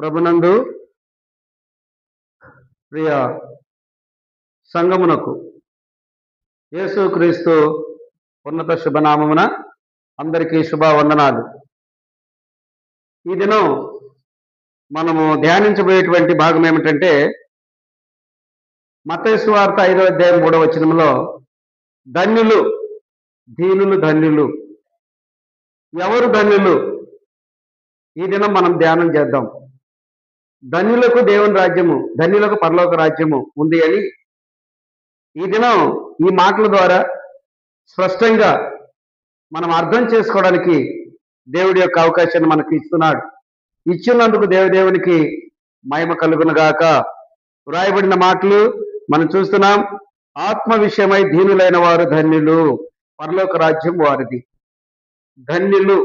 ప్రభునందు ప్రియ సంగమునకు యేసుక్రీస్తు ఉన్నత శుభనామమున అందరికీ శుభవందనాలు. ఈ దినం మనము ధ్యానించబోయేటువంటి భాగం ఏమిటంటే మత్తయి సువార్త 5వ అధ్యాయం 3వ వచనంలో ధన్యులు, దీనులు ధన్యులు. ఎవరు ధన్యులు? ఈ దినం మనం ధ్యానం చేద్దాం. ధన్యులకు దేవుని రాజ్యము, ధన్యులకు పరలోక రాజ్యము ఉంది అని ఈ దినం ఈ మాటల ద్వారా స్పష్టంగా మనం అర్థం చేసుకోవడానికి దేవుడి యొక్క అవకాశాన్ని మనకు ఇస్తున్నాడు. ఇచ్చినందుకు దేవునికి మహిమ కలుగునుగాక. వ్రాయబడిన మాటలు మనం చూస్తున్నాం. ఆత్మ విషయమై దీనులైన వారు ధన్యులు, పరలోక రాజ్యం వారిది. ధన్యులు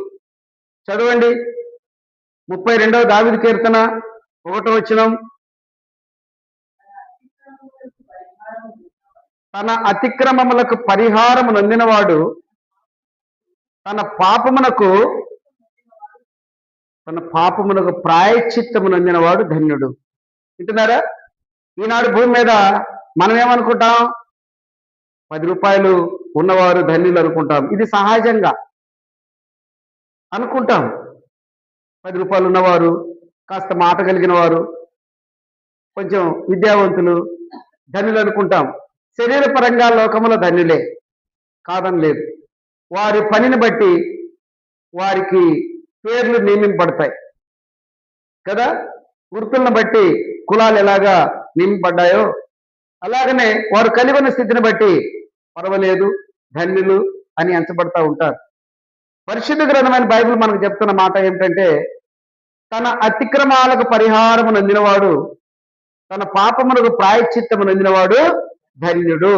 చదవండి. 32వ దావీదు కీర్తన 1వ వచనం. తన అతిక్రమములకు పరిహారము నొందినవాడు తన పాపమునకు ప్రాయశ్చిత్తము నొందినవాడు ధన్యుడు. వింటున్నారా? ఈనాడు భూమి మీద మనం ఏమనుకుంటాం? 10 రూపాయలు ఉన్నవారు ధన్యులు అనుకుంటాం. ఇది సహజంగా అనుకుంటాం. 10 రూపాయలు ఉన్నవారు, కాస్త మాట కలిగిన వారు, కొంచెం విద్యావంతులు ధన్యులు అనుకుంటాం. శరీరపరంగా లోకములో ధన్యులే, కాదని లేదు. వారి పనిని బట్టి వారికి పేర్లు నియమింపబడతాయి కదా. వృత్తులను బట్టి కులాలు ఎలాగా నియమింపబడ్డాయో అలాగనే వారు కలిగి ఉన్న స్థితిని బట్టి పర్వాలేదు, ధన్యులు అని ఎంచబడతా ఉంటారు. పరిశుద్ధ గ్రంథమైన బైబిల్ మనకు చెప్తున్న మాట ఏమిటంటే, తన అతిక్రమాలకు పరిహారము నొందినవాడు తన పాపములకు ప్రాయశ్చిత్తము నొందినవాడు ధన్యుడు.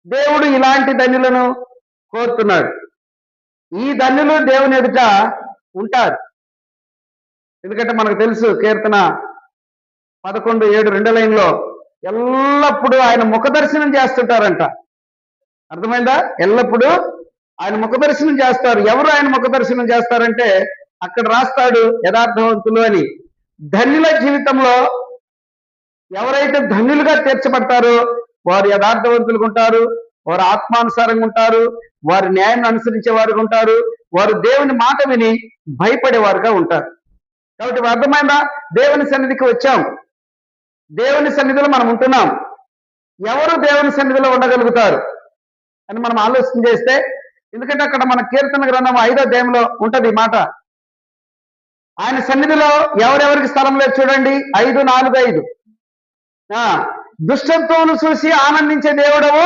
దేవుడు ఇలాంటి ధన్యులను కోరుతున్నాడు. ఈ ధన్యులు దేవుని ఎదుట ఉంటారు. ఎందుకంటే మనకు తెలుసు, కీర్తన 11:7 రెండో లైన్లో ఎల్లప్పుడూ ఆయన ముఖ దర్శనం చేస్తుంటారంట. అర్థమైందా? ఎల్లప్పుడూ ఆయన ముఖ దర్శనం చేస్తారు. ఎవరు ఆయన ముఖ దర్శనం చేస్తారంటే అక్కడ రాస్తాడు యథార్థవంతులు అని. ధన్యుల జీవితంలో ఎవరైతే ధన్యులుగా తీర్చబడతారో వారు యథార్థవంతులుగా ఉంటారు, వారు ఆత్మానుసారంగా ఉంటారు, వారి న్యాయాన్ని అనుసరించే వారుగా ఉంటారు, వారు దేవుని మాట విని భయపడేవారుగా ఉంటారు. కాబట్టి అర్థమైందా? దేవుని సన్నిధికి వచ్చాం, దేవుని సన్నిధిలో మనం ఉంటున్నాం. ఎవరు దేవుని సన్నిధిలో ఉండగలుగుతారు అని మనం ఆలోచన చేస్తే, ఎందుకంటే అక్కడ మన కీర్తన గ్రంథం 5వ అధ్యాయంలో ఉంటది ఈ మాట. ఆయన సన్నిధిలో ఎవరెవరికి స్థలం లేదు చూడండి. 5:4-5. దుష్టత్వం చూసి ఆనందించే దేవుడవు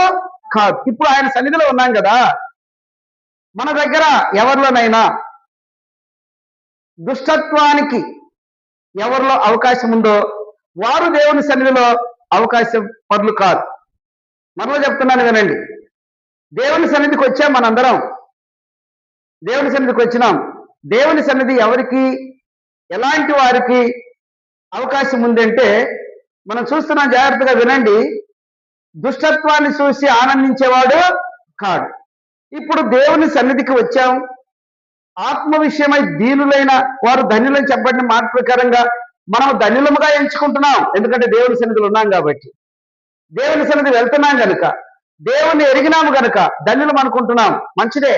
కాదు. ఇప్పుడు ఆయన సన్నిధిలో ఉన్నాం కదా. మన దగ్గర ఎవరిలోనైనా దుష్టత్వానికి ఎవరిలో అవకాశం ఉందో వారు దేవుని సన్నిధిలో అవకాశం పరులు కాదు. మనలో చెప్తున్నాను వినండి. దేవుని సన్నిధికి వచ్చాం, మనందరం దేవుని సన్నిధికి వచ్చినాం. దేవుని సన్నిధి ఎవరికి, ఎలాంటి వారికి అవకాశం ఉందంటే మనం చూస్తున్నాం. జాగ్రత్తగా వినండి. దుష్టత్వాన్ని చూసి ఆనందించేవాడు కాడు. ఇప్పుడు దేవుని సన్నిధికి వచ్చాం. ఆత్మ విషయమై దీనులైన వారు ధన్యులని చెప్పబడిన మాట ప్రకారంగా మనం ధన్యులముగా ఎంచుకుంటున్నాం. ఎందుకంటే దేవుని సన్నిధిలో ఉన్నాం కాబట్టి, దేవుని సన్నిధి వెళ్తున్నాం కనుక, దేవుని ఎరిగినాము కనుక ధన్యులం అనుకుంటున్నాం. మంచిదే,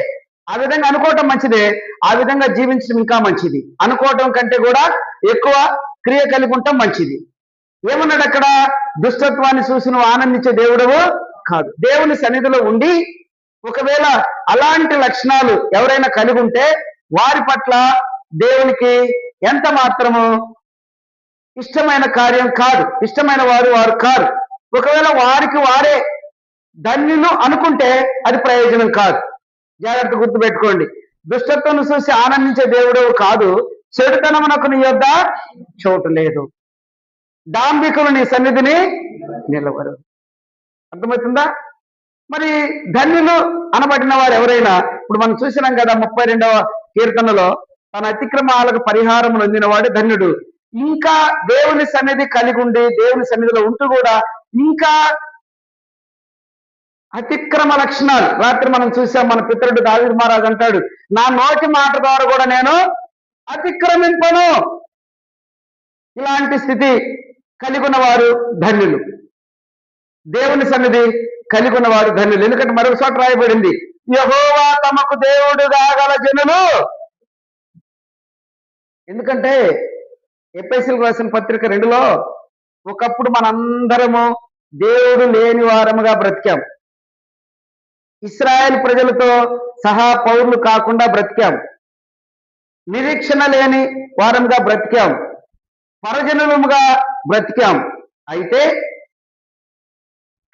ఆ విధంగా అనుకోవటం మంచిదే. ఆ విధంగా జీవించడం ఇంకా మంచిది. అనుకోవటం కంటే కూడా ఎక్కువ క్రియ కలిగి ఉండటం మంచిది. ఏమన్నాడు అక్కడ? దుష్టత్వాన్ని చూసి నువ్వు ఆనందించే దేవుడవు కాదు. దేవుని సన్నిధిలో ఉండి ఒకవేళ అలాంటి లక్షణాలు ఎవరైనా కలిగి ఉంటే వారి పట్ల దేవునికి ఎంత మాత్రము ఇష్టమైన కార్యం కాదు, ఇష్టమైన వారు కాదు. ఒకవేళ వారికి వారే ధన్యులు అనుకుంటే అది ప్రయోజనం కాదు. జాగ్రత్త గుర్తుపెట్టుకోండి. దుష్టత్వం చూసి ఆనందించే దేవుడు కాదు. చెడుతనమునకు నీ యొద్ద చోటు లేదు. డాంబికులు నీ సన్నిధిని నిలవరు. అర్థమవుతుందా? మరి ధన్యులు అనబడిన వారు ఎవరైనా, ఇప్పుడు మనం చూసినాం కదా 32వ కీర్తనలో తన అతిక్రమాలకు పరిహారం నొందినవాడు ధన్యుడు. ఇంకా దేవుని సన్నిధి కలిగి ఉండి దేవుని సన్నిధిలో ఉంటూ కూడా ఇంకా అతిక్రమ లక్షణాలు. రాత్రి మనం చూసాం, మన పితరుడు దావీదు మహారాజు అంటాడు, నా నోటి మాట ద్వారా కూడా నేను అతిక్రమింపను. ఇలాంటి స్థితి కలిగి ఉన్నవారు ధన్యులు. దేవుని సన్నిధి కలిగి ఉన్నవారు ధన్యులు. ఎందుకంటే మరొక చోట రాయబడింది, యెహోవా తమకు దేవుడుగా గల జనులు. ఎందుకంటే ఎఫెసీయులకు రాసిన పత్రిక 2లో ఒకప్పుడు మనందరము దేవుడు లేని వారముగా బ్రతికాం. ఇశ్రాయేల్ ప్రజలతో సహా పౌరులు కాకుండా బ్రతికాం. నిరీక్షణ లేని వారముగా బ్రతికాం. పరజనులముగా బ్రతికాం. అయితే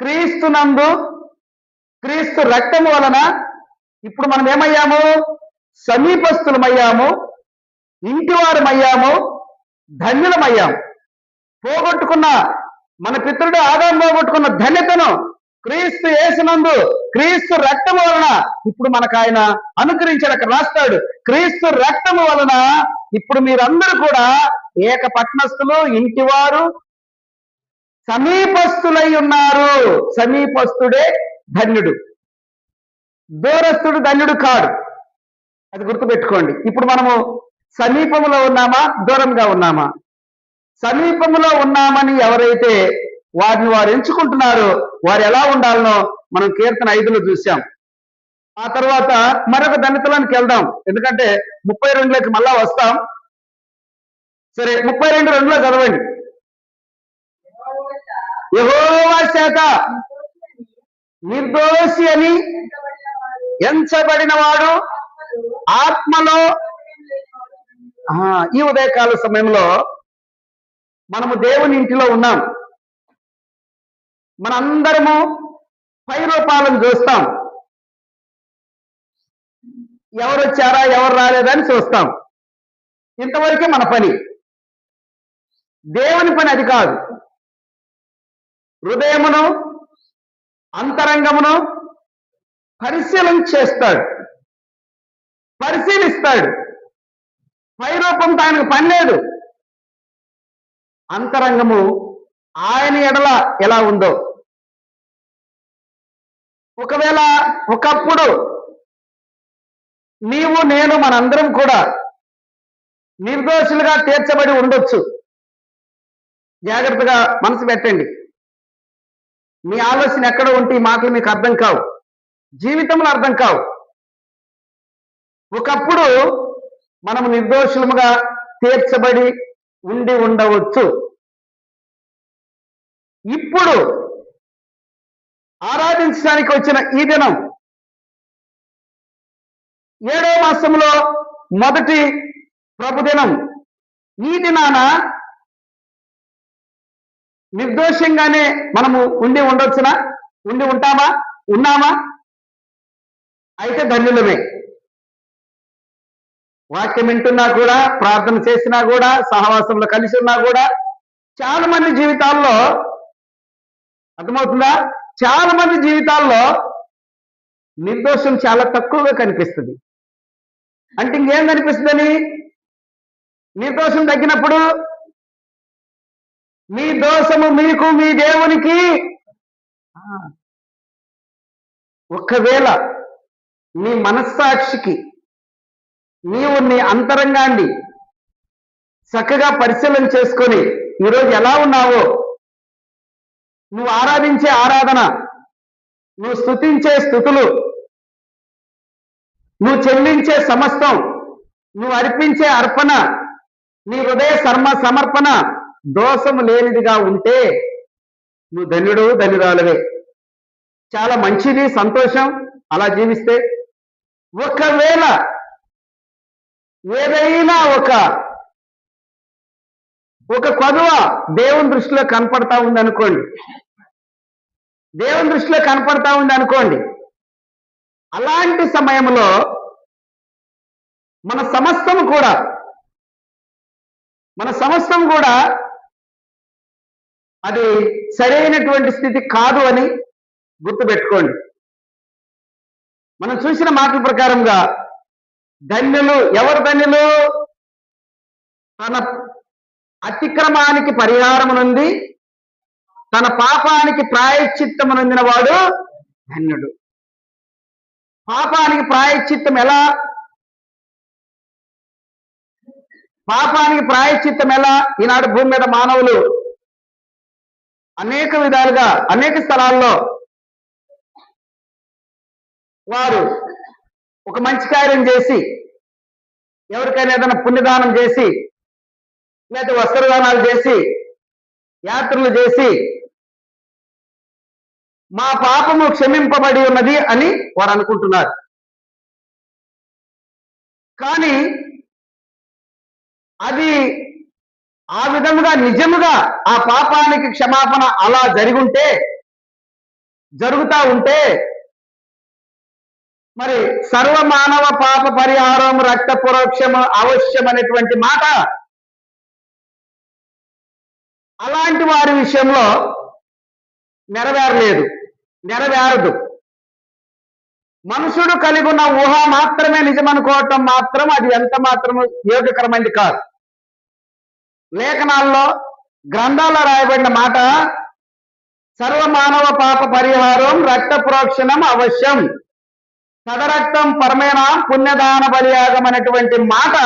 క్రీస్తునందు క్రీస్తు రక్తము వలన ఇప్పుడు మనం ఏమయ్యాము? సమీపస్థులమయ్యాము, ఇంటివారమయ్యాము, ధన్యులమయ్యాము. పోగొట్టుకున్న మన పితరుడు ఆదాము పోగొట్టుకున్న ధన్యతను క్రీస్తు యేసునందు క్రీస్తు రక్తము వలన ఇప్పుడు మనకు ఆయన అనుగ్రహించాడు. అక్కడ రాస్తాడు, క్రీస్తు రక్తము వలన ఇప్పుడు మీరందరూ కూడా ఏక పట్టణస్థులు, ఇంటివారు, సమీపస్థులై ఉన్నారు. సమీపస్థుడే ధన్యుడు, దూరస్థుడు ధన్యుడు కాడు. అది గుర్తుపెట్టుకోండి. ఇప్పుడు మనము సమీపములో ఉన్నామా, దూరంగా ఉన్నామా? సమీపములో ఉన్నామని ఎవరైతే వారిని వారు ఎంచుకుంటున్నారో వారు ఎలా ఉండాలనో మనం కీర్తన 5లో చూసాం. ఆ తర్వాత మరొక ధన్యతలోనికి వెళ్దాం, ఎందుకంటే 32లోకి మళ్ళా వస్తాం. సరే, 32:2లో చదవండి. యెహోవా చేత నిర్దోషి అని ఎంచబడిన వాడు ఆత్మలో. ఈ ఉదయకాల సమయంలో మనము దేవుని ఇంటిలో ఉన్నాం. మనందరము పై రూపాలను చూస్తాం. ఎవరు వచ్చారా ఎవరు రాలేదని చూస్తాం. ఇంతవరకే మన పని. దేవుని పని అది కాదు. హృదయమును అంతరంగమును పరిశీలన చేస్తాడు, పరిశీలిస్తాడు. పై రూపంతో ఆయనకు పని లేదు. అంతరంగము ఆయన ఎడల ఎలా ఉందో. ఒకవేళ ఒకప్పుడు నీవు నేను మనందరం కూడా నిర్దోషులుగా తీర్చబడి ఉండొచ్చు. జాగ్రత్తగా మనసు పెట్టండి. మీ ఆలోచన ఎక్కడ ఉంటే ఈ మాటలు మీకు అర్థం కావు, జీవితంలో అర్థం కావు. ఒకప్పుడు మనము నిర్దోషులముగా తీర్చబడి ఉండి ఉండవచ్చు. ఇప్పుడు ఆరాధించడానికి వచ్చిన ఈ దినం 7వ మాసంలో మొదటి ప్రభుదినం. ఈ దినాన నిర్దోషంగానే మనము ఉండి ఉండొచ్చునా? ఉండి ఉంటామా? ఉన్నామా? అయితే ధన్యులమే. వాక్యం వింటున్నా కూడా, ప్రార్థన చేసినా కూడా, సహవాసంలో కలిసి ఉన్నా కూడా చాలా మంది జీవితాల్లో, అర్థమవుతుందా, చాలా మంది జీవితాల్లో నిర్దోషం చాలా తక్కువగా కనిపిస్తుంది. అంటే ఇంకేం కనిపిస్తుందని? నిర్దోషం తగ్గినప్పుడు మీ దోషము మీకు మీ దేవునికి. ఒకవేళ నీ మనస్సాక్షికి నీవు నీ అంతరంగాన్ని చక్కగా పరిశీలన చేసుకొని ఈరోజు ఎలా ఉన్నావో, నువ్వు ఆరాధించే ఆరాధన, నువ్వు స్తుతించే స్తుతులు, నువ్వు చెల్లించే సమస్తం, నువ్వు అర్పించే అర్పణ, నీ హృదయ సమర్పణ దోషము లేనిదిగా ఉంటే నువ్వు ధన్యుడు, ధన్యురాలవే. చాలా మంచిది, సంతోషం అలా జీవిస్తే. ఒకవేళ ఏదైనా ఒక కొదువ దేవుని దృష్టిలో కనపడతా ఉంది అనుకోండి, దేవుని దృష్టిలో కనపడతా ఉంది అనుకోండి, అలాంటి సమయంలో మన సమస్తం కూడా అది సరైనటువంటి స్థితి కాదు అని గుర్తుపెట్టుకోండి. మనం చూసిన మాటల ప్రకారంగా ధన్యులు. ఎవరు ధన్యులు? తన అతిక్రమానికి పరిహారమునుంది, తన పాపానికి ప్రాయశ్చిత్తమునొందిన వాడు ధన్యుడు. పాపానికి ప్రాయశ్చిత్తం ఎలా? పాపానికి ప్రాయశ్చిత్తం ఎలా? ఈనాడు భూమి మీద మానవులు అనేక విధాలుగా అనేక స్థలాల్లో వారు ఒక మంచి కార్యం చేసి, ఎవరికైనా ఏదైనా పుణ్యదానం చేసి, లేదా వస్త్రదానాలు చేసి, యాత్రలు చేసి మా పాపము క్షమింపబడి ఉన్నది అని వారు అనుకుంటున్నారు. కానీ అది ఆ విధముగా నిజముగా ఆ పాపానికి క్షమాపణ అలా జరుగుతా ఉంటే మరి సర్వమానవ పాప పరిహారం రక్త పురోక్షము అవశ్యం అనేటువంటి మాట అలాంటి వారి విషయంలో నెరవేరదు. మనుషుడు కలిగి ఉన్న ఊహ మాత్రమే నిజమనుకోవటం మాత్రం అది ఎంత మాత్రము యోగ్యకరమైనది కాదు. లేఖనాల్లో గ్రంథాల్లో రాయబడిన మాట సర్వమానవ పాప పరిహారం రక్త ప్రోక్షణం అవశ్యం, తదరక్తం పరమేణ పుణ్యదాన బలియాగం అనేటువంటి మాట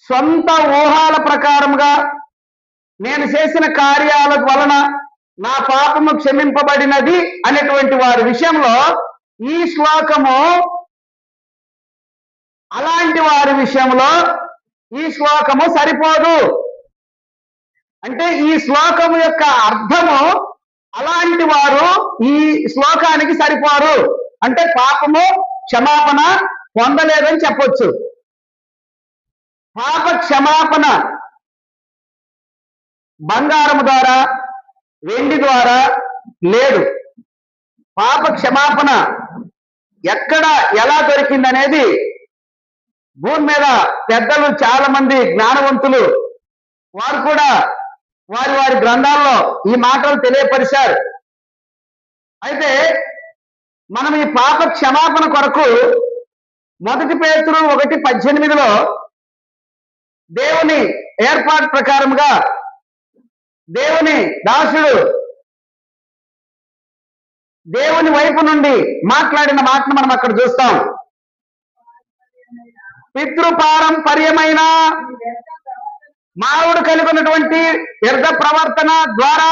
సొంత ఊహాల ప్రకారంగా నేను చేసిన కార్యాల వలన నా పాపము క్షమింపబడినది అనేటువంటి వారి విషయంలో ఈ శ్లోకము అలాంటి వారి విషయంలో ఈ శ్లోకము సరిపోదు. అంటే ఈ శ్లోకము యొక్క అర్థము అలాంటి వారు ఈ శ్లోకానికి సరిపోరు. అంటే పాపము క్షమాపణ పొందలేదని చెప్పొచ్చు. పాప క్షమాపణ బంగారము ద్వారా వెండి ద్వారా లేదు. పాప క్షమాపణ ఎక్కడ ఎలా దొరికిందనేది భూమి మీద పెద్దలు చాలా మంది జ్ఞానవంతులు వారు కూడా వారి గ్రంథాల్లో ఈ మాటలు తెలియపరిచారు. అయితే మనం ఈ పాప క్షమాపణ కొరకు 1 పేతురు 1:18 దేవుని ఏర్పాటు ప్రకారంగా దేవుని దాసుడు దేవుని వైపు నుండి మాట్లాడిన మాటను మనం అక్కడ చూస్తాం. పితృపారంపర్యమైన మానవుడు కలిగి ఉన్నటువంటి వ్యర్థ ప్రవర్తన ద్వారా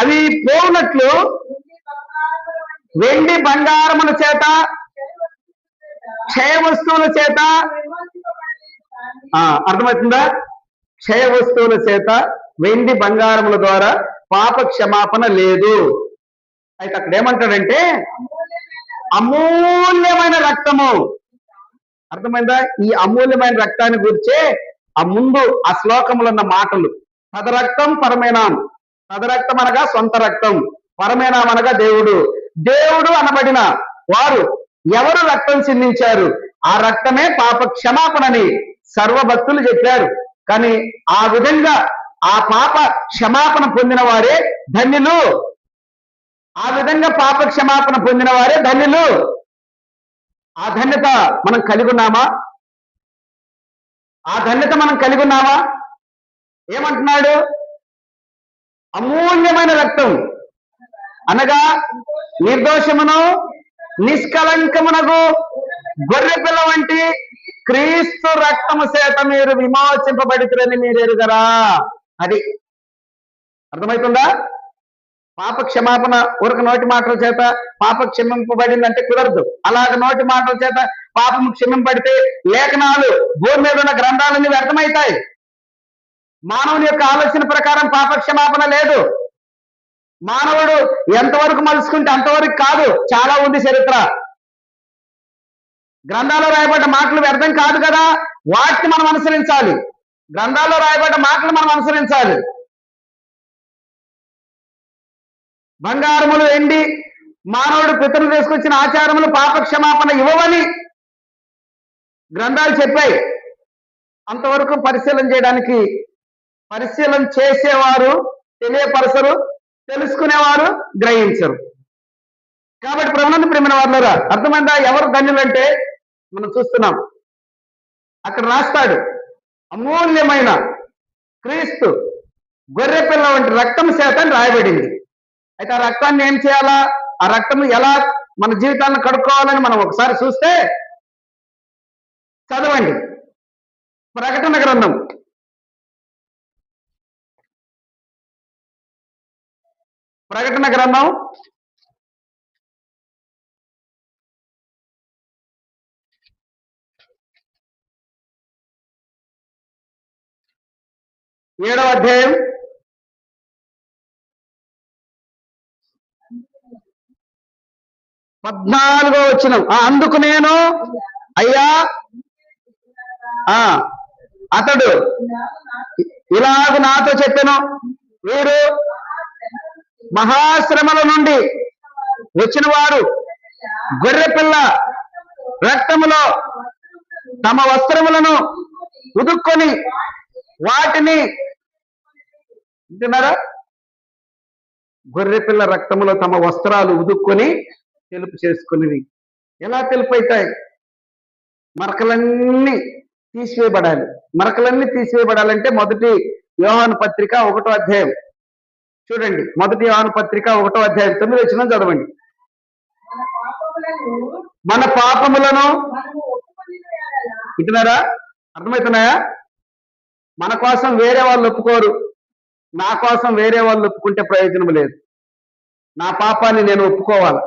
అవి పోనట్లు వెండి బంగారముల చేత క్షయ వస్తువుల చేత అర్థమవుతుందా? క్షయ వస్తువుల చేత వెండి బంగారముల ద్వారా పాప క్షమాపణ లేదు. అయితే అక్కడ ఏమంటాడంటే అమూల్యమైన రక్తము. అర్థమైందా? ఈ అమూల్యమైన రక్తాన్ని గురించే ఆ ముందు ఆ శ్లోకములు ఉన్న మాటలు. తదరక్తం పరమేనాం, తదరక్తం అనగా సొంత రక్తం, పరమేనాం అనగా దేవుడు అనబడిన వారు ఎవరు రక్తం చిందించారు ఆ రక్తమే పాప క్షమాపణని సర్వభక్తులు చెప్పారు. కానీ ఆ విధంగా ఆ పాప క్షమాపణ పొందిన వారే ధన్యులు. ఆ విధంగా పాప క్షమాపణ పొందిన వారే ధన్యులు. ఆ ధన్యత మనం కలిగి ఉన్నామా? ఏమంటున్నాడు? అమూల్యమైన రక్తం అనగా నిర్దోషమును నిష్కలంకమునకు గొర్రె పిల్ల వంటి క్రీస్తు రక్తము చేత మీరు విమోచింపబడితురని మీరు ఎరుగరా? అది అర్థమవుతుందా? పాప క్షమాపణ ఊరక నోటి మాటల చేత పాప క్షమింపబడిందంటే కుదరదు. అలాగ నోటి మాటల చేత పాపము క్షమింపబడితే లేఖనాలు భూమి మీద ఉన్న గ్రంథాలన్నీ వ్యర్థమవుతాయి. మానవుని యొక్క ఆలోచన ప్రకారం పాప క్షమాపణ లేదు. మానవుడు ఎంతవరకు మలుచుకుంటే అంతవరకు కాదు. చాలా ఉంది చరిత్ర. గ్రంథాల్లో రాయబడ్డ మాటలు వ్యర్థం కాదు కదా, వాటిని మనం అనుసరించాలి. గ్రంథాల్లో రాయబడ్డ మాటలు మనం అనుసరించాలి. బంగారములు వెండి మానవుడు పితరులు తీసుకొచ్చిన ఆచారములు పాప క్షమాపణ ఇవ్వవని గ్రంథాలు చెప్పాయి. అంతవరకు పరిశీలన చేసేవారు తెలియపరచరు, తెలుసుకునేవారు గ్రహించరు. కాబట్టి ప్రభునందు ప్రియమైన వారులారా, అర్థమైందా? ఎవరు ధన్యులంటే మనం చూస్తున్నాం. అక్కడ రాస్తాడు అమూల్యమైన క్రీస్తు గొర్రెపిల్ల వంటి రక్తం చేత రాయబడింది. అయితే ఆ రక్తాన్ని ఏం చేయాలా? ఆ రక్తం ఎలా మన జీవితాలను కడుక్కోవాలని మనం ఒకసారి చూస్తే చదవండి. ప్రకటన గ్రంథం 7వ అధ్యాయం 14వ వచనం. అందుకు నేను, అయ్యా, అతడు ఇలాగ నాతో చెప్పెను, వీరు మహాశ్రమల నుండి వచ్చిన వారు గొర్రెపిల్ల రక్తములో తమ వస్త్రములను ఉదుక్కొని వాటిని, వింటున్నారా, గొర్రెపిల్ల రక్తములో తమ వస్త్రాలు ఉదుక్కొని తెలుపు చేసుకునేవి. ఎలా తెలుపు అవుతాయి? మరకలన్నీ తీసివేయబడాలి. మరకలన్నీ తీసివేయబడాలంటే మొదటి యోహాను పత్రిక 1వ అధ్యాయం చూడండి. మొదటి యోహాను పత్రిక 1వ అధ్యాయం 9వ వచనం చదవండి. మన పాపములను, వింటున్నారా, అర్థమవుతున్నాయా? మన కోసం వేరే వాళ్ళు ఒప్పుకోరు. నా కోసం వేరే వాళ్ళు ఒప్పుకుంటే ప్రయోజనం లేదు. నా పాపాన్ని నేను ఒప్పుకోవాలి,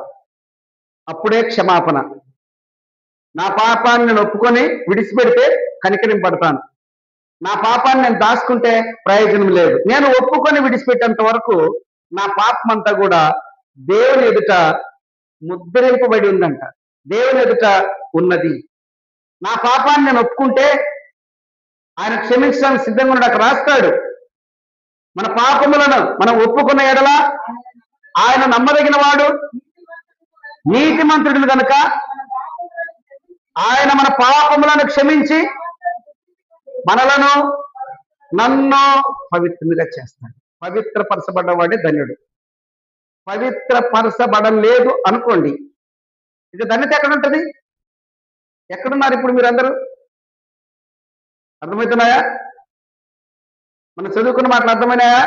అప్పుడే క్షమాపణ. నా పాపాన్ని నేను ఒప్పుకొని విడిచిపెడితే కనికరింపడతాను. నా పాపాన్ని నేను దాచుకుంటే ప్రయోజనం లేదు. నేను ఒప్పుకొని విడిచిపెట్టేంత వరకు నా పాపం అంతా కూడా దేవుని ఎదుట ముద్రింపబడి ఉందంట. దేవుని ఎదుట ఉన్నది. నా పాపాన్ని నేను ఒప్పుకుంటే ఆయన క్షమించడానికి సిద్ధంగా ఉన్నాడు. రాస్తాడు, మన పాపములను మనం ఒప్పుకున్న ఎడల ఆయన నమ్మదగిన వాడు, నీతిమంతుడు కనుక ఆయన మన పాపములను క్షమించి మనలను, నన్ను పవిత్రునిగా చేస్తాడు. పవిత్రపరచబడ్డవాడే ధన్యుడు. పవిత్రపరచబడలేదు అనుకోండి, ఇక ధన్యత ఎక్కడ ఉంటుంది? ఎక్కడున్నారు ఇప్పుడు మీరందరూ? అర్థమవుతున్నాయా? మనం చదువుకున్న మాటలు అర్థమైనాయా?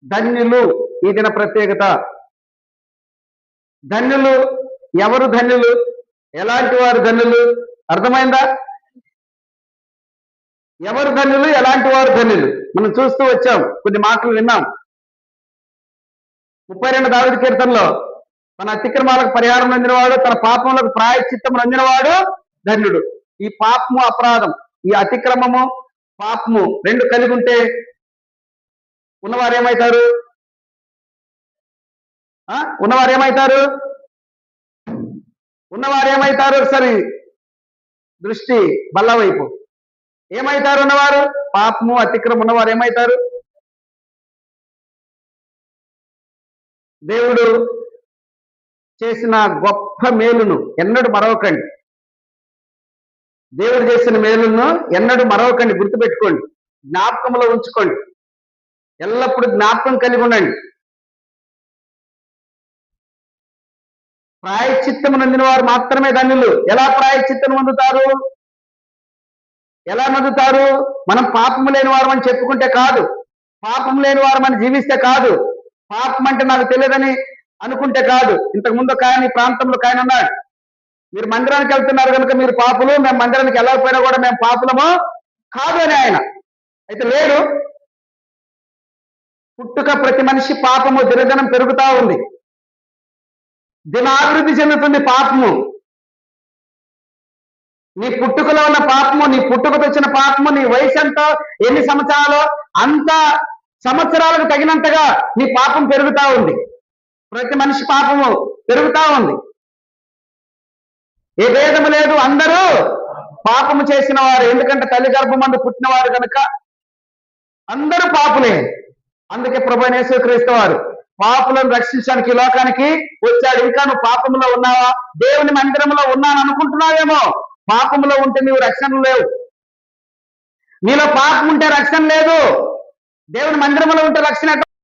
ధన్యులు ఈ దిన ప్రత్యేకత. ధన్యులు ఎవరు? ధన్యులు ఎలాంటి వారు? ధన్యులు అర్థమైందా? ఎవరు ధన్యులు, ఎలాంటి వారు ధన్యులు? మనం చూస్తూ వచ్చాం, కొన్ని మాటలు విన్నాం. 32 దావీదు కీర్తనలో తన అతిక్రమాలకు పరిహారం పొందినవాడు, తన పాపములకు ప్రాయశ్చిత్తం పొందినవాడు ధన్యుడు. ఈ పాపము, అపరాధం, ఈ అతిక్రమము, పాపము రెండు కలిగి ఉంటే ఉన్నవారు ఏమవుతారు? ఉన్నవారు ఏమవుతారు? సరే, దృష్టి బల్ల వైపు. ఏమవుతారు ఉన్నవారు? పాపము, అతిక్రమం ఉన్నవారు ఏమవుతారు? దేవుడు చేసిన గొప్ప మేలును ఎన్నడూ మరవకండి. దేవుడు చేసిన మేలును ఎన్నడూ మరవకండి. గుర్తుపెట్టుకోండి, జ్ఞాపకంలో ఉంచుకోండి, ఎల్లప్పుడూ జ్ఞాపకం కలిగి ఉండండి. ప్రాయశ్చిత్తం పొందిన వారు మాత్రమే ధన్యులు. ఎలా ప్రాయశ్చిత్తం పొందుతారు? ఎలా పొందుతారు? మనం పాపము లేని వారు అని చెప్పుకుంటే కాదు, పాపం లేని వారు మనం జీవిస్తే కాదు, పాపం అంటే నాకు తెలియదని అనుకుంటే కాదు. ఇంతకుముందు కాయని ప్రాంతంలో కాయన అన్నాడు, మీరు మందిరానికి వెళ్తున్నారు కనుక మీరు పాపులు, మేము మందిరానికి వెళ్ళకపోయినా కూడా మేము పాపులము కాదు అని ఆయన. అయితే లేరు, పుట్టుక ప్రతి మనిషి పాపము దినదినం పెరుగుతా ఉంది, దినాభివృద్ధి చెందుతుంది పాపము. నీ పుట్టుకలో ఉన్న పాపము, నీ పుట్టుకతో వచ్చిన పాపము, నీ వయసు ఎంతో, ఎన్ని సంవత్సరాలు, అంత సంవత్సరాలకు తగినంతగా నీ పాపం పెరుగుతా ఉంది. ప్రతి మనిషి పాపము పెరుగుతా ఉంది. ఏ భేదము లేదు, అందరూ పాపము చేసిన వారు. ఎందుకంటే తల్లి గర్భమందు పుట్టిన వారు కనుక అందరూ పాపులే. అందుకే ప్రభువైన యేసుక్రీస్తు వారు పాపులను రక్షించడానికి ఈ లోకానికి వచ్చాడు. ఇంకా నువ్వు పాపంలో ఉన్నావా? దేవుని మందిరంలో ఉన్నాను అనుకుంటున్నావేమో. పాపంలో ఉంటే నీవు రక్షణ లేవు. నీలో పాపం ఉంటే రక్షణ లేదు. దేవుని మందిరంలో ఉంటే రక్షణ